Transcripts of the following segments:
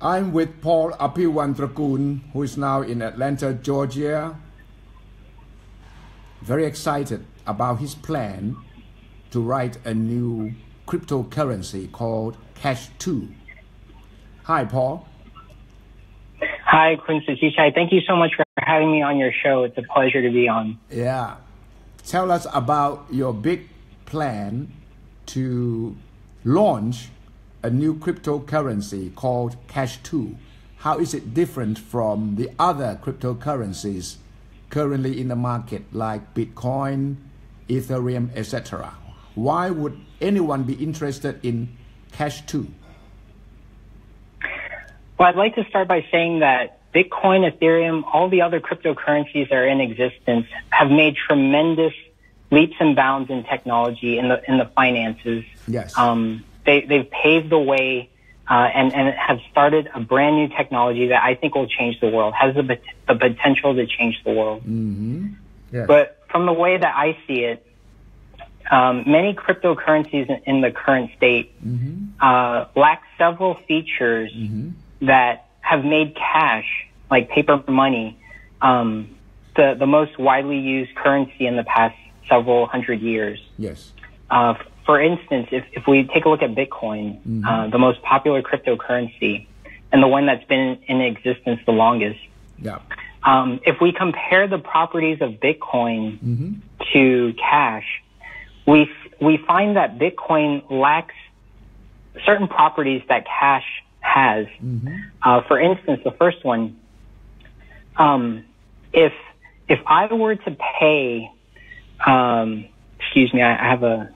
I'm with Paul Apiwantragun, who is now in Atlanta, Georgia. Very excited about his plan to write a new cryptocurrency called Cash 2. Hi, Paul. Hi, Queen Suthichai. Thank you so much for having me on your show. It's a pleasure to be on. Yeah. Tell us about your big plan to launch a new cryptocurrency called Cash 2. How is it different from the other cryptocurrencies currently in the market like Bitcoin, Ethereum, etc.? Why would anyone be interested in Cash 2? Well, I'd like to start by saying that Bitcoin, Ethereum, all the other cryptocurrencies that are in existence have made tremendous leaps and bounds in technology in the finances. Yes. They've paved the way and have started a brand new technology that I think will change the world, has the potential to change the world. Mm-hmm. Yes. But from the way that I see it, many cryptocurrencies in the current state lack several features that have made cash, like paper money, the most widely used currency in the past several hundred years. Yes. For instance, if we take a look at Bitcoin, the most popular cryptocurrency and the one that's been in existence the longest, if we compare the properties of Bitcoin to cash, we find that Bitcoin lacks certain properties that cash has. For instance, the first one, if I were to pay, excuse me, I have a,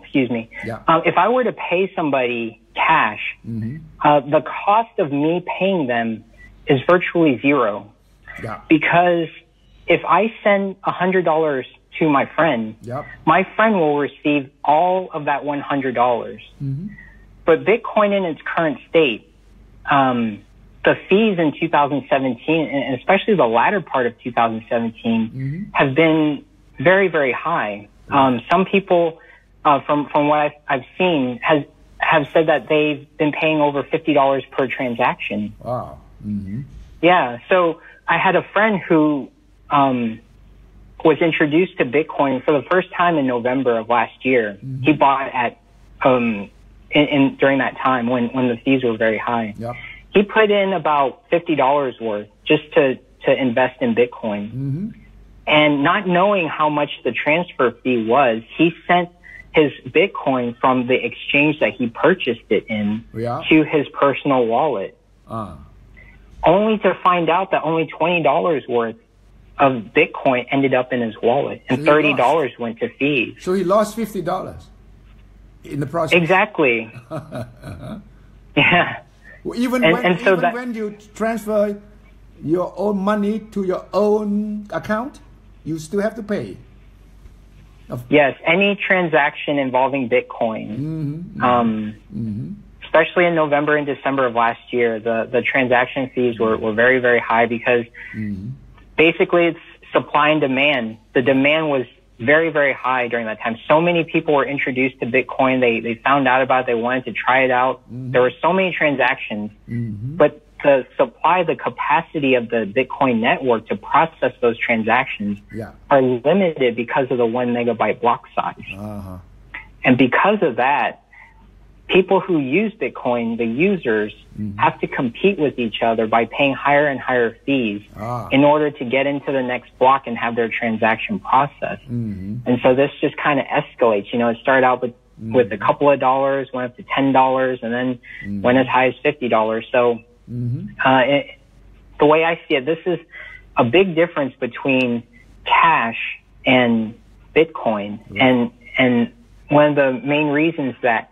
excuse me. If I were to pay somebody cash, the cost of me paying them is virtually zero. Because if I send $100 to my friend, my friend will receive all of that $100. But Bitcoin in its current state, the fees in 2017, and especially the latter part of 2017, have been very, very high. Some people, from what I've seen, have said that they've been paying over $50 per transaction. Wow. Yeah. So I had a friend who was introduced to Bitcoin for the first time in November of last year. He bought at during that time when the fees were very high. He put in about $50 worth just to invest in Bitcoin. And not knowing how much the transfer fee was, he sent his Bitcoin from the exchange that he purchased it in to his personal wallet. Only to find out that only $20 worth of Bitcoin ended up in his wallet and $30 went to fees. So he lost $50 in the process. Exactly. Yeah. Well, even when you transfer your own money to your own account, you still have to pay. Yes, any transaction involving Bitcoin, especially in November and December of last year, the transaction fees were very, very high because basically it's supply and demand. The demand was very, very high during that time. So many people were introduced to Bitcoin. They found out about it. They wanted to try it out. There were so many transactions, but the supply, the capacity of the Bitcoin network to process those transactions are limited because of the 1 megabyte block size. And because of that, people who use Bitcoin, the users, have to compete with each other by paying higher and higher fees in order to get into the next block and have their transaction processed. And so this just kind of escalates. You know, it started out with a couple of dollars, went up to $10, and then went as high as $50. So the way I see it, this is a big difference between cash and Bitcoin. And one of the main reasons that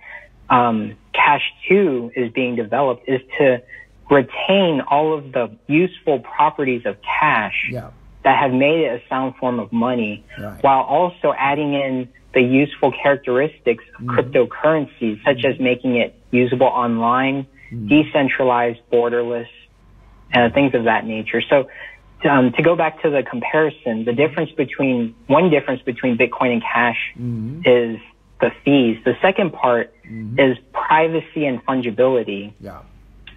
Cash 2 is being developed is to retain all of the useful properties of cash that have made it a sound form of money, while also adding in the useful characteristics of cryptocurrencies, such as making it usable online, decentralized, borderless, things of that nature. So to go back to the comparison, one difference between Bitcoin and cash is the fees. The second part is privacy and fungibility.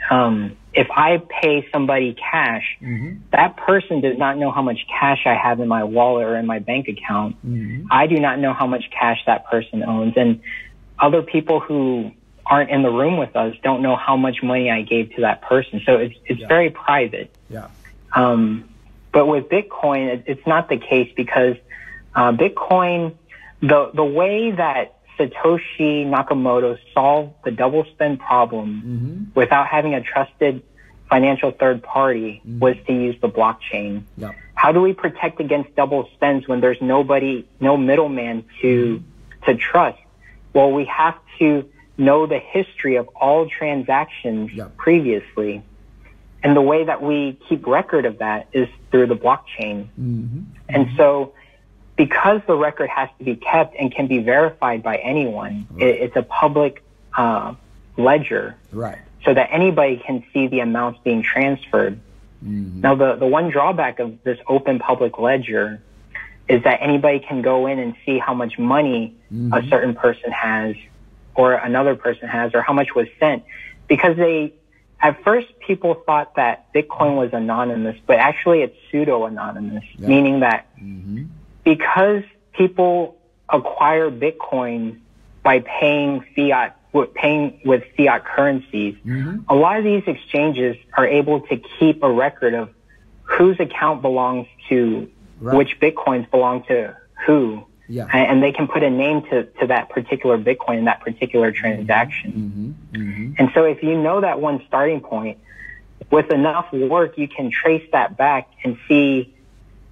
if I pay somebody cash, that person does not know how much cash I have in my wallet or in my bank account. I do not know how much cash that person owns. And other people who aren't in the room with us don't know how much money I gave to that person. So it's very private. Yeah. But with Bitcoin, it's not the case because Bitcoin, the way that Satoshi Nakamoto solved the double spend problem without having a trusted financial third party was to use the blockchain. Yep. How do we protect against double spends when there's no middleman to trust? Well, we have to know the history of all transactions previously. And the way that we keep record of that is through the blockchain. And so because the record has to be kept and can be verified by anyone, it's a public ledger, so that anybody can see the amounts being transferred. Now, the one drawback of this open public ledger is that anybody can go in and see how much money a certain person has or another person has or how much was sent, because at first people thought that Bitcoin was anonymous, but actually it's pseudo-anonymous, meaning that because people acquire Bitcoin by paying with fiat currencies, a lot of these exchanges are able to keep a record of whose account belongs to which Bitcoins belong to who. And they can put a name to that particular Bitcoin in that particular transaction. And so if you know that one starting point, with enough work, you can trace that back and see,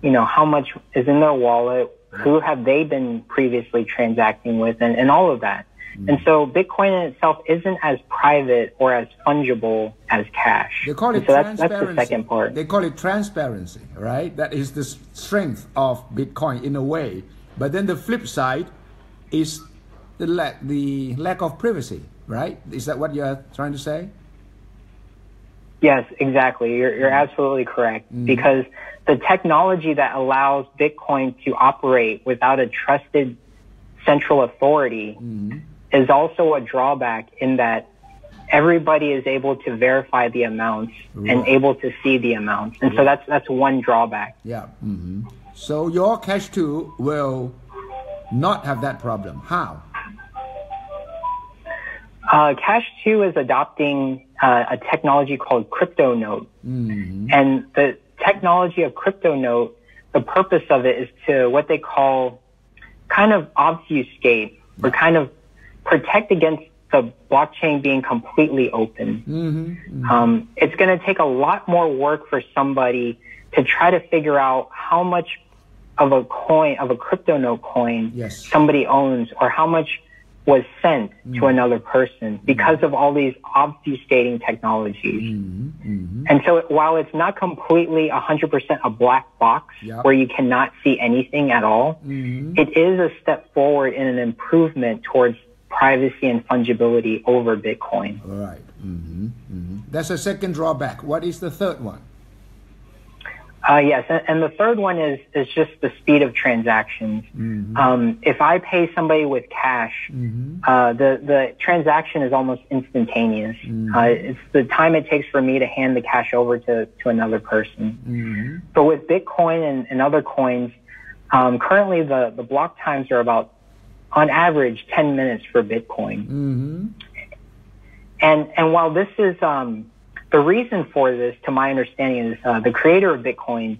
how much is in their wallet, who have they been previously transacting with, and all of that. And so Bitcoin in itself isn't as private or as fungible as cash. They call it transparency. That's the second part. They call it transparency, right? That is the strength of Bitcoin in a way. But then the flip side is the lack of privacy, right? Is that what you're trying to say? Yes, exactly. You're absolutely correct. Because the technology that allows Bitcoin to operate without a trusted central authority is also a drawback in that everybody is able to verify the amounts and able to see the amounts. And so that's one drawback. Yeah. So your Cash 2 will not have that problem. How? Cash 2 is adopting a technology called CryptoNote. And the technology of CryptoNote, the purpose of it is to what they call kind of obfuscate or kind of protect against the blockchain being completely open. It's going to take a lot more work for somebody to try to figure out how much of a coin, of a CryptoNote coin, somebody owns, or how much was sent to another person because of all these obfuscating technologies. And so while it's not completely 100% a black box where you cannot see anything at all, it is a step forward in an improvement towards privacy and fungibility over Bitcoin. All right. That's a second drawback. What is the third one? Yes, and the third one is just the speed of transactions. If I pay somebody with cash, the transaction is almost instantaneous. It's the time it takes for me to hand the cash over to another person. But with Bitcoin and other coins, currently the block times are about, on average, 10 minutes for Bitcoin. And while this is the reason for this, to my understanding, is the creator of Bitcoin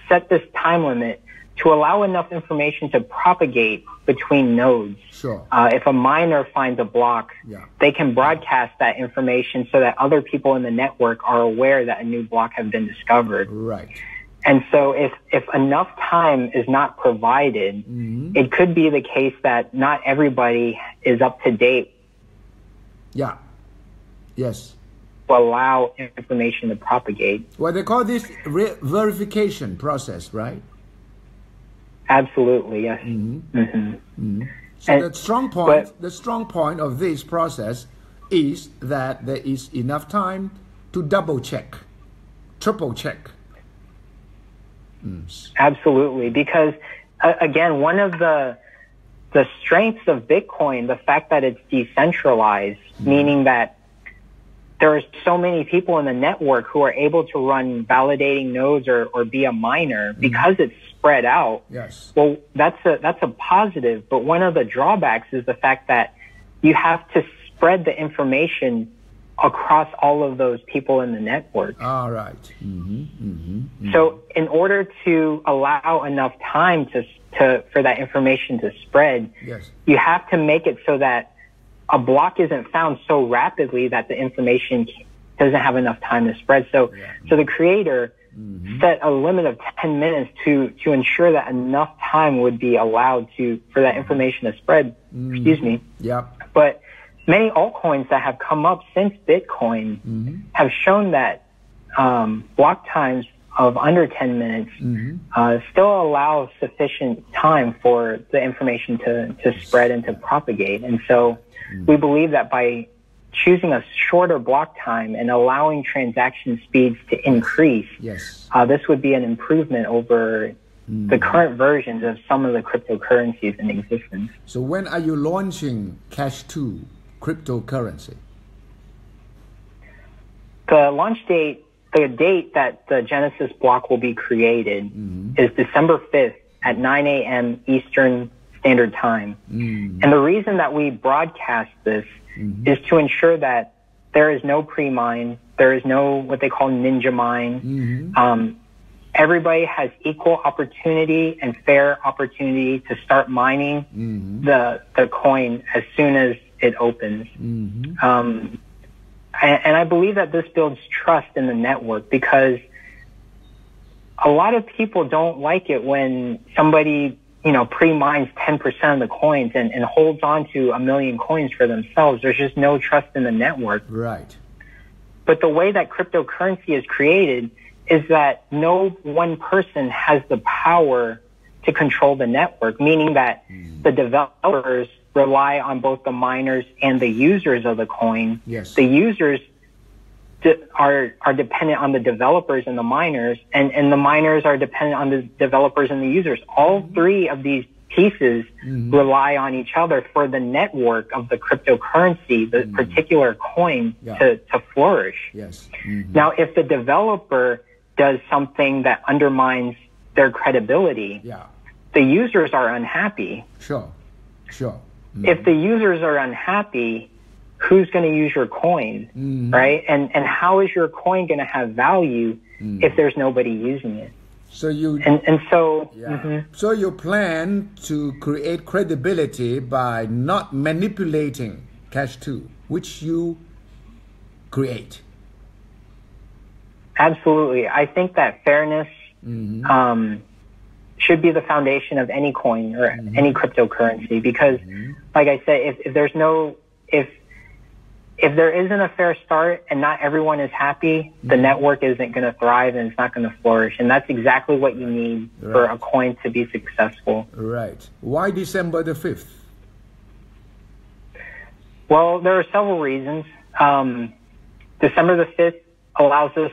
set this time limit to allow enough information to propagate between nodes. If a miner finds a block, they can broadcast that information so that other people in the network are aware that a new block has been discovered. And so if enough time is not provided, it could be the case that not everybody is up to date. To allow information to propagate. Well, they call this verification process, right? Absolutely, yes. So the strong point of this process is that there is enough time to double check, triple check. Absolutely, because again, one of the strengths of Bitcoin, the fact that it's decentralized, meaning that there are so many people in the network who are able to run validating nodes or be a miner because it's spread out. Yes. Well, that's a positive, but one of the drawbacks is the fact that you have to spread the information across all of those people in the network. All right. So in order to allow enough time for that information to spread, yes, you have to make it so that a block isn't found so rapidly that the information doesn't have enough time to spread. So the creator set a limit of 10 minutes to ensure that enough time would be allowed for that information to spread. Excuse me. Yep. But many altcoins that have come up since Bitcoin have shown that block times of under 10 minutes still allow sufficient time for the information to spread and to propagate. And so we believe that by choosing a shorter block time and allowing transaction speeds to increase, this would be an improvement over the current versions of some of the cryptocurrencies in existence. So when are you launching Cash 2 cryptocurrency? The launch date, the date that the Genesis block will be created is December 5th at 9 a.m. Eastern Standard Time. And the reason that we broadcast this is to ensure that there is no pre-mine, there is no what they call ninja mine. Everybody has equal opportunity and fair opportunity to start mining the coin as soon as it opens. And I believe that this builds trust in the network, because a lot of people don't like it when somebody, pre-mines 10% of the coins and holds on to 1 million coins for themselves. There's just no trust in the network. Right. But the way that cryptocurrency is created is that no one person has the power to control the network, meaning that the developers rely on both the miners and the users of the coin. Yes. The users are dependent on the developers and the miners, and the miners are dependent on the developers and the users. All three of these pieces rely on each other for the network of the cryptocurrency, the particular coin, to flourish. Yes. Now, if the developer does something that undermines their credibility, the users are unhappy. Sure. If the users are unhappy, who's going to use your coin, right? And how is your coin going to have value if there's nobody using it? So you So you plan to create credibility by not manipulating Cash 2, which you create. Absolutely. I think that fairness should be the foundation of any coin or any cryptocurrency, because like I said, if there isn't a fair start and not everyone is happy, the network isn't going to thrive and it's not going to flourish. And that's exactly what you need for a coin to be successful. Right. Why December the 5th? Well, there are several reasons. December the 5th allows us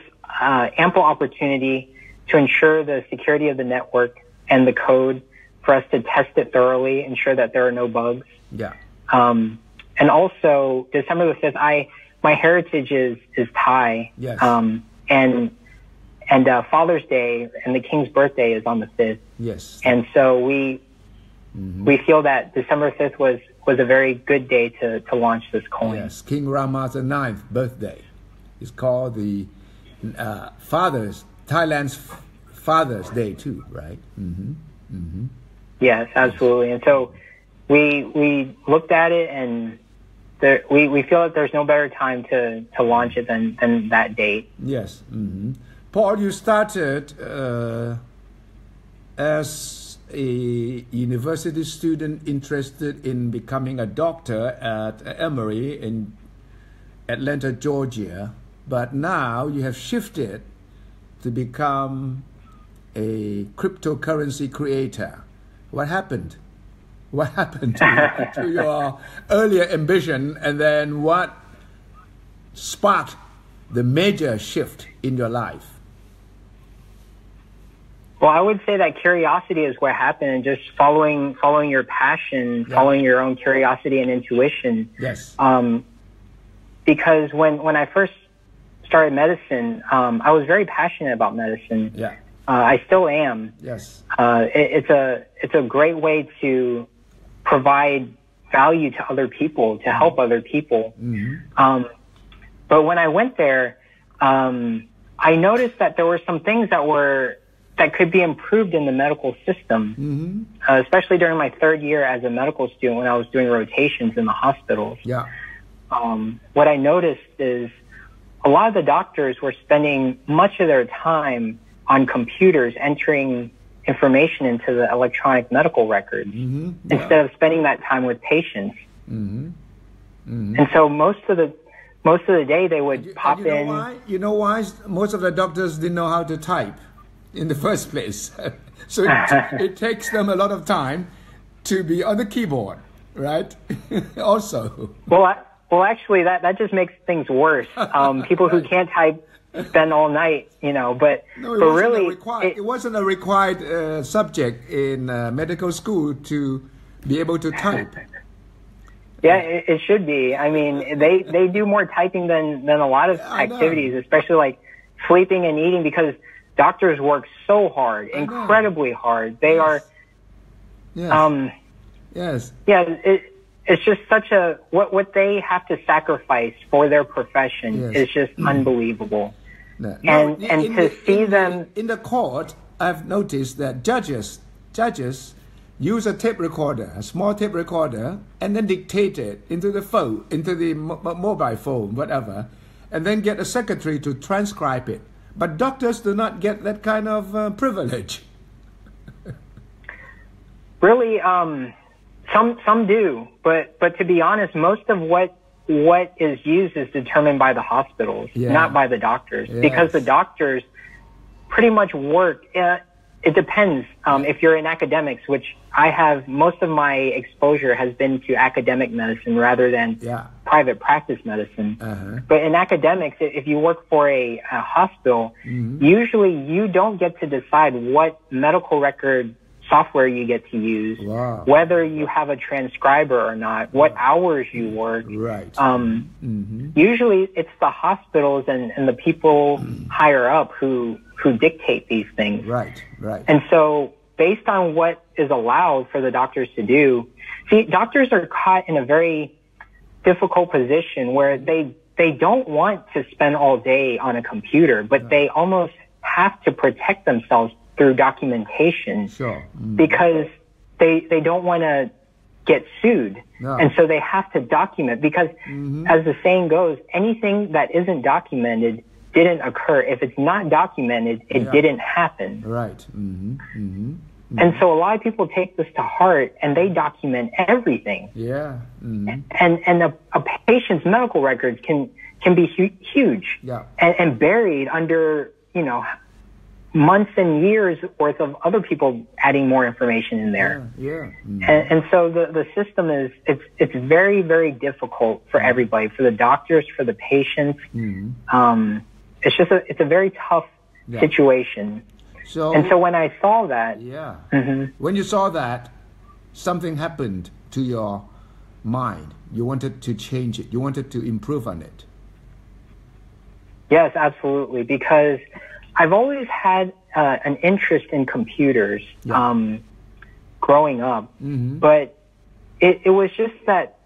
ample opportunity to ensure the security of the network and the code, for us to test it thoroughly, ensure that there are no bugs. Yeah. And also, December the 5th, my heritage is Thai. Yes. And Father's Day and the King's birthday is on the 5th. Yes. And so we feel that December 5th was a very good day to launch this coin. Yes, King Rama's 9th birthday. It's called the Thailand's Father's Day too, right? Yes, absolutely. And so we looked at it, and we feel that there's no better time to launch it than that date. Yes. Paul, you started as a university student interested in becoming a doctor at Emory in Atlanta, Georgia, but now you have shifted to become a cryptocurrency creator. What happened? What happened to your earlier ambition, and then what sparked the major shift in your life? Well, I would say that curiosity is what happened, and just following your passion, following your own curiosity and intuition. Yes. Because when I first started medicine, I was very passionate about medicine. Yeah. I still am. Yes. It's a great way to provide value to other people, to help other people. Mm-hmm. But when I went there, I noticed that there were some things that could be improved in the medical system, especially during my third year as a medical student when I was doing rotations in the hospitals. Yeah. What I noticed is a lot of the doctors were spending much of their time on computers entering information into the electronic medical records instead of spending that time with patients. And so most of the day they would pop in. Why? You know why? Most of the doctors didn't know how to type in the first place. So it takes them a lot of time to be on the keyboard, right? Also. Well, actually, that just makes things worse. People who can't type spend all night, but really, it wasn't a required subject in medical school to be able to type. Yeah, it should be. I mean, they do more typing than a lot of activities, especially like sleeping and eating, because doctors work so hard, incredibly hard. They are. Yes. Yes. Yeah. It's just such what they have to sacrifice for their profession is just unbelievable. No. And to see them in the court, I've noticed that judges use a tape recorder, a small tape recorder, and then dictate it into the phone, into the mobile phone, whatever, and then get a secretary to transcribe it. But doctors do not get that kind of privilege. Really, some do, but to be honest, most of what is used is determined by the hospitals, not by the doctors, because the doctors pretty much work. It depends. If you're in academics, which I have, most of my exposure has been to academic medicine rather than private practice medicine. But in academics, if you work for a hospital, usually you don't get to decide what medical record software you get to use, whether you have a transcriber or not, what hours you work. Right. Usually it's the hospitals and the people higher up who dictate these things. Right. And so based on what is allowed for the doctors to do, see, doctors are caught in a very difficult position where they don't want to spend all day on a computer, but they almost have to protect themselves through documentation because they don't want to get sued. And so they have to document because as the saying goes, anything that isn't documented didn't occur. If it's not documented, it didn't happen. Right. And so a lot of people take this to heart and they document everything. Yeah. And a patient's medical records can be huge and buried under, months and years worth of other people adding more information in there. And so the system it's very, very difficult for everybody, for the doctors, for the patients. It's a very tough situation. So when I saw that, when you saw that, something happened to your mind. You wanted to change it. You wanted to improve on it. Yes, absolutely. Because I've always had an interest in computers growing up, but it was just that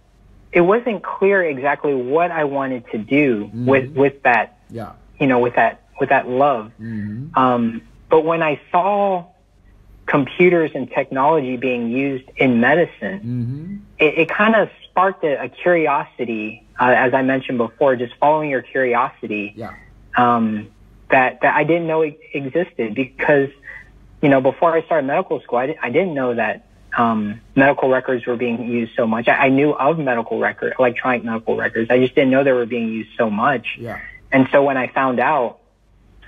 it wasn't clear exactly what I wanted to do with that, with that love. But when I saw computers and technology being used in medicine, it kind of sparked a curiosity, as I mentioned before, just following your curiosity. That I didn't know existed because, before I started medical school, I didn't know that medical records were being used so much. I knew of electronic medical records. I just didn't know they were being used so much. And so when I found out,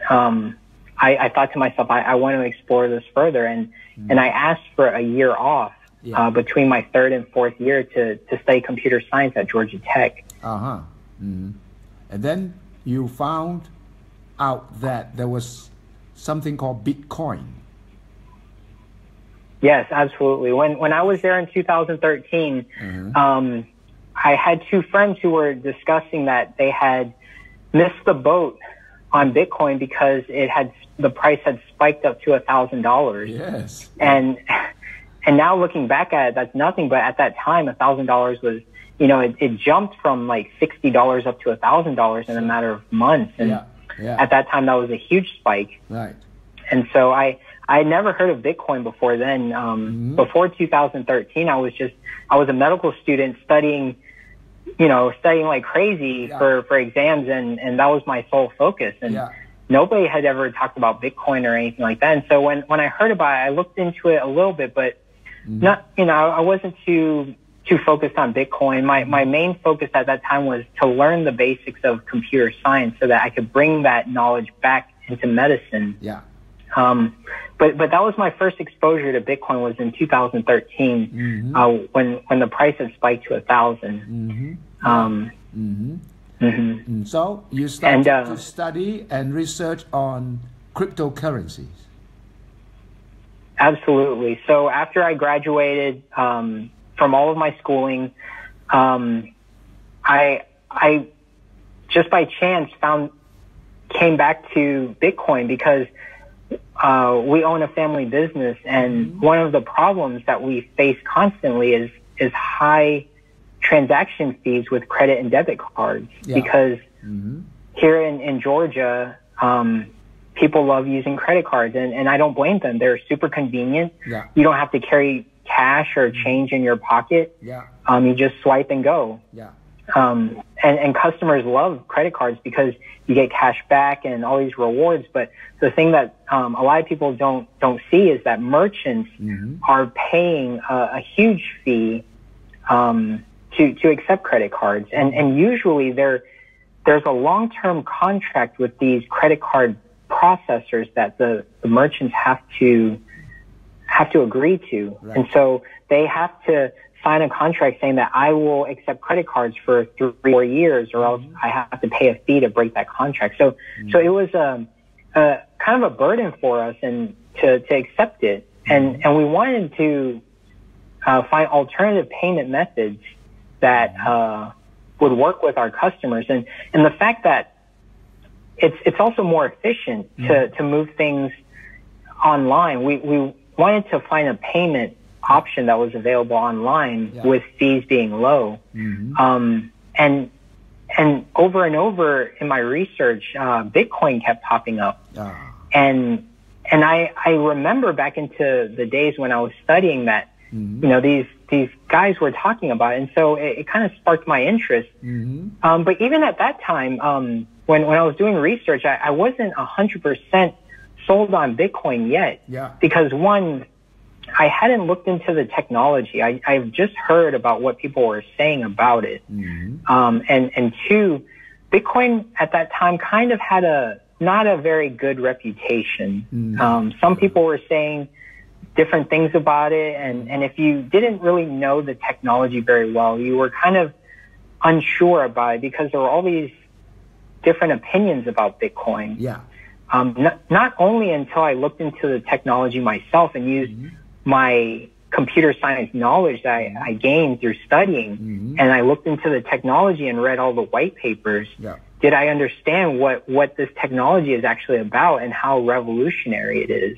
I thought to myself, I want to explore this further. And I asked for a year off between my third and fourth year to study computer science at Georgia Tech. And then you found out that there was something called Bitcoin. Yes, absolutely. When I was there in 2013, I had two friends who were discussing that they had missed the boat on Bitcoin because the price had spiked up to $1,000. Yes. And now looking back at it, that's nothing. But at that time, $1,000 was, it jumped from like $60 up to $1,000 in a matter of months. And at that time, that was a huge spike. Right. And so I had never heard of Bitcoin before then. Before 2013, I was a medical student studying like crazy for exams, and that was my sole focus. And nobody had ever talked about Bitcoin or anything like that. And so when I heard about it, I looked into it a little bit, but I wasn't too focused on Bitcoin. My main focus at that time was to learn the basics of computer science so that I could bring that knowledge back into medicine. Yeah. But that was my first exposure to Bitcoin was in 2013, when the price had spiked to 1,000. So you started to study and research on cryptocurrencies. Absolutely. So after I graduated from all of my schooling, I just by chance came back to Bitcoin because we own a family business, and one of the problems that we face constantly is high transaction fees with credit and debit cards. Because here in Georgia, people love using credit cards, and I don't blame them. They're super convenient. You don't have to carry cash or change in your pocket. You just swipe and go. And customers love credit cards because you get cash back and all these rewards. But the thing that a lot of people don't see is that merchants are paying a huge fee to accept credit cards, and usually there's a long-term contract with these credit card processors that the merchants have to agree to, and so they have to sign a contract saying that I will accept credit cards for 3 or 4 years, or else I have to pay a fee to break that contract. So it was a kind of a burden for us and to accept it, and we wanted to find alternative payment methods that would work with our customers, and the fact that it's also more efficient to move things online. We wanted to find a payment option that was available online with fees being low. And over and over in my research, Bitcoin kept popping up. And I remember back into the days when I was studying that, these guys were talking about it. And so it kind of sparked my interest. But even at that time, when I was doing research, I wasn't 100% sold on Bitcoin yet. Because one, I hadn't looked into the technology. I've just heard about what people were saying about it. And two, Bitcoin at that time kind of had not a very good reputation. Some people were saying different things about it, and if you didn't really know the technology very well, you were kind of unsure about it because there were all these different opinions about Bitcoin. Not only until I looked into the technology myself and used my computer science knowledge that I gained through studying, and I looked into the technology and read all the white papers, did I understand what this technology is actually about and how revolutionary it is.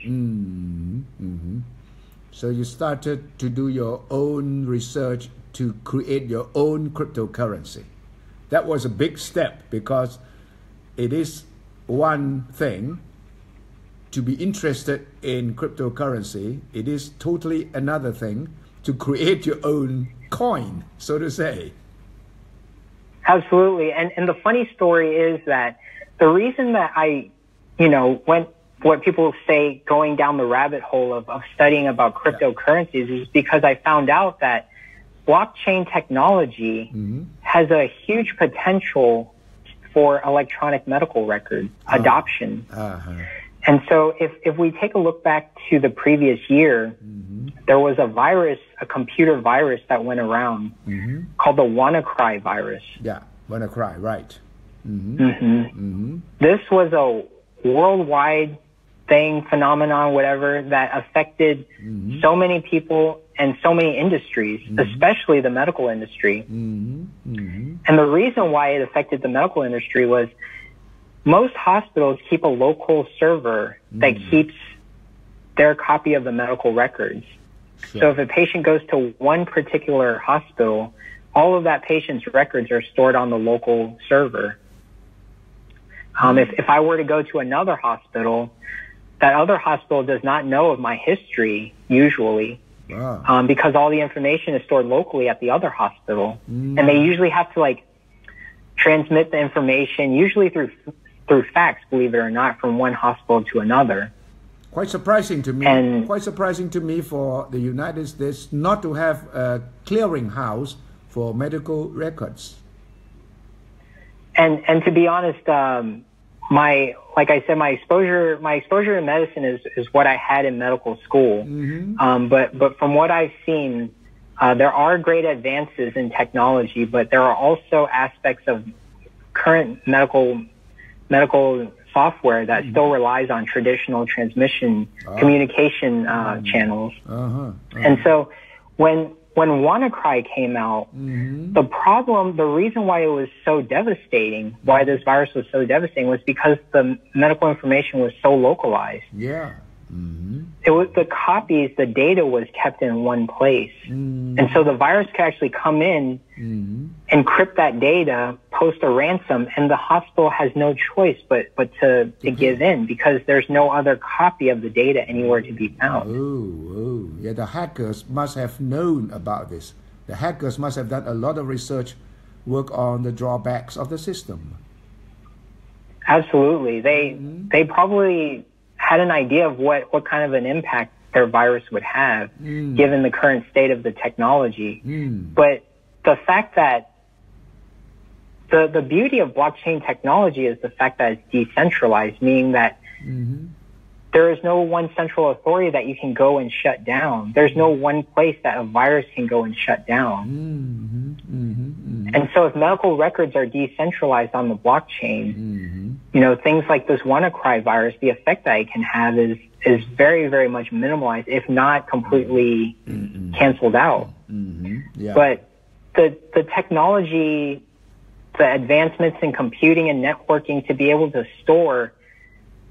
So you started to do your own research to create your own cryptocurrency. That was a big step, because it is one thing to be interested in cryptocurrency. It is totally another thing to create your own coin, so to say. Absolutely. And the funny story is that the reason that I, went, what people say, going down the rabbit hole of studying about cryptocurrencies is because I found out that blockchain technology has a huge potential for electronic medical record adoption. And so if we take a look back to the previous year, there was a computer virus that went around called the WannaCry virus. WannaCry, right. This was a worldwide thing, phenomenon, whatever, that affected so many people and so many industries, especially the medical industry. And the reason why it affected the medical industry was most hospitals keep a local server that keeps their copy of the medical records. Sure. So if a patient goes to one particular hospital, all of that patient's records are stored on the local server. If I were to go to another hospital, that other hospital does not know of my history usually, because all the information is stored locally at the other hospital, and they usually have to like transmit the information, usually through fax, believe it or not, from one hospital to another. Quite surprising to me. Quite surprising to me for the United States not to have a clearinghouse for medical records. And to be honest, like I said, my exposure in medicine is what I had in medical school. But from what I've seen, there are great advances in technology, but there are also aspects of current medical software that still relies on traditional transmission communication channels. And so when WannaCry came out, the reason why it was so devastating, why this virus was so devastating, was because the medical information was so localized. Yeah. It was the copies, the data was kept in one place. And so the virus could actually come in, encrypt that data, post a ransom, and the hospital has no choice but to give in, because there's no other copy of the data anywhere to be found. Yeah, the hackers must have known about this. The hackers must have done a lot of research work on the drawbacks of the system. Absolutely. They probably had an idea of what kind of an impact their virus would have given the current state of the technology. But the fact that the beauty of blockchain technology is the fact that it's decentralized, meaning that there is no one central authority that you can go and shut down. There's no one place that a virus can go and shut down. And so if medical records are decentralized on the blockchain, things like this WannaCry virus, the effect that it can have is very, very much minimalized, if not completely canceled out. Yeah. But the technology, the advancements in computing and networking to be able to store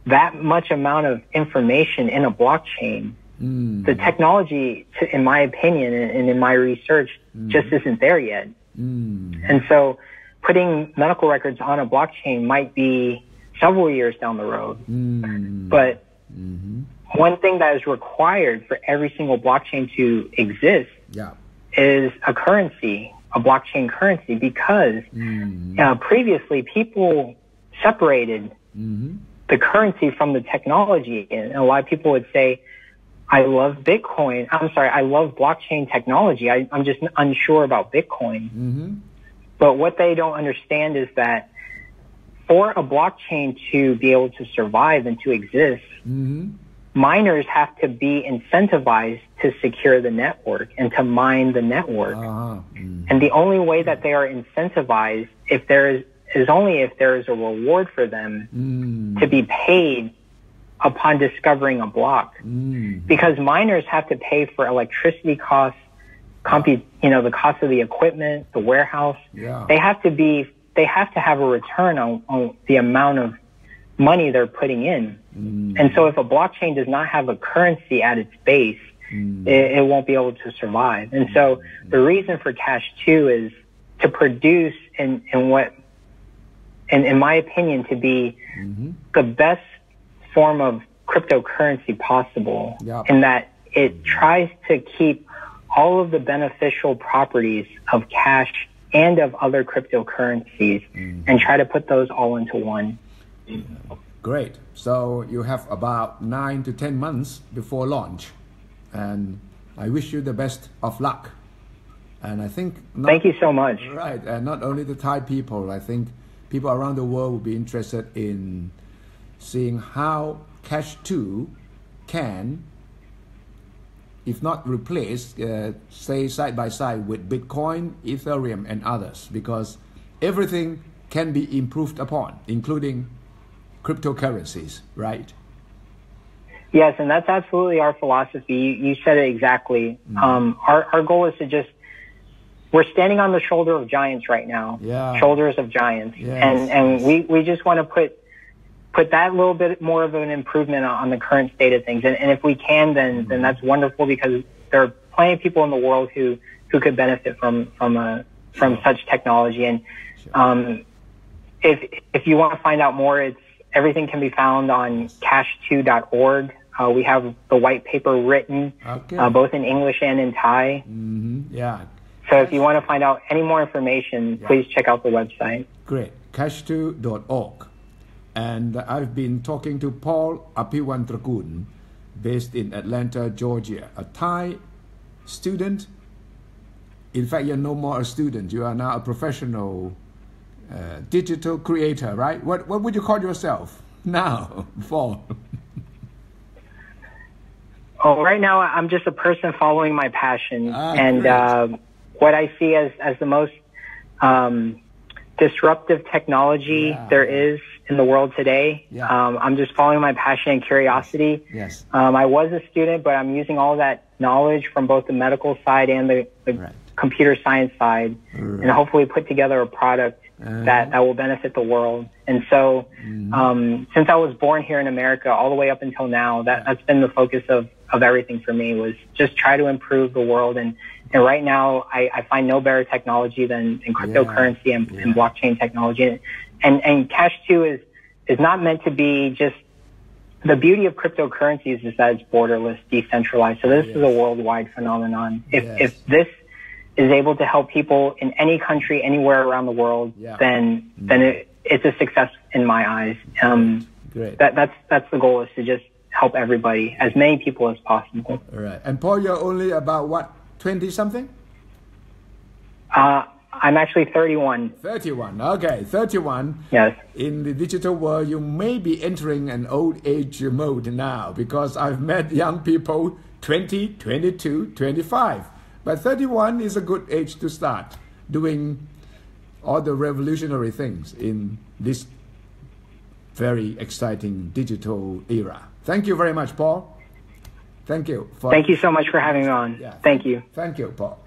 that much amount of information in a blockchain, the technology, in my opinion and in my research, just isn't there yet. And so putting medical records on a blockchain might be several years down the road. But one thing that is required for every single blockchain to exist is a currency, a blockchain currency, because previously people separated the currency from the technology. And a lot of people would say, I love Bitcoin. I love blockchain technology. I'm just unsure about Bitcoin. But what they don't understand is that for a blockchain to be able to survive and to exist, miners have to be incentivized to secure the network and to mine the network. And the only way that they are incentivized is only if there is a reward for them to be paid upon discovering a block. Because miners have to pay for electricity costs, the cost of the equipment, the warehouse. They have to have a return on the amount of money they're putting in. And so if a blockchain does not have a currency at its base, it won't be able to survive. And so the reason for Cash 2 is to produce in my opinion, to be the best form of cryptocurrency possible, in that it tries to keep all of the beneficial properties of cash and of other cryptocurrencies and try to put those all into one. Great. So you have about 9 to 10 months before launch, and I wish you the best of luck. And I think thank you so much. Right, and not only the Thai people, I think people around the world will be interested in seeing how Cash 2 can, if not replace, stay side by side with Bitcoin, Ethereum, and others, because everything can be improved upon, including cryptocurrencies, right? Yes, and that's absolutely our philosophy. You said it exactly. Our goal is to just, we're standing on the shoulder of giants right now. Shoulders of giants. And we just want to put that little bit more of an improvement on the current state of things. And if we can, then that's wonderful, because there are plenty of people in the world who could benefit from such technology. And if you want to find out more, everything can be found on cash2.org. We have the white paper written, both in English and in Thai. So if you want to find out any more information, please check out the website. Great. Cash2.org. And I've been talking to Paul Apiwantragun, based in Atlanta, Georgia, a Thai student. In fact, you're no more a student. You are now a professional digital creator, right? What would you call yourself now, Paul? Oh, right now I'm just a person following my passion, and what I see as the most disruptive technology there is in the world today. I'm just following my passion and curiosity. I was a student, but I'm using all that knowledge from both the medical side and the computer science side, and hopefully put together a product that will benefit the world. And so since I was born here in America all the way up until now, that's been the focus of everything for me, was just try to improve the world. And right now I find no better technology than cryptocurrency and blockchain technology. And Cash2 is not meant to be just, the beauty of cryptocurrencies is that it's borderless, decentralized. So this is a worldwide phenomenon. If this is able to help people in any country, anywhere around the world, then it's a success in my eyes. That's the goal, is to just help everybody, as many people as possible. All right. And Paul, you're only about what, 20 something? I'm actually 31. 31, okay, 31. Yes. In the digital world, you may be entering an old age mode now, because I've met young people 20, 22, 25. But 31 is a good age to start doing all the revolutionary things in this very exciting digital era. Thank you very much, Paul. Thank you. Thank you so much for having me on. Thank you. Thank you, Paul.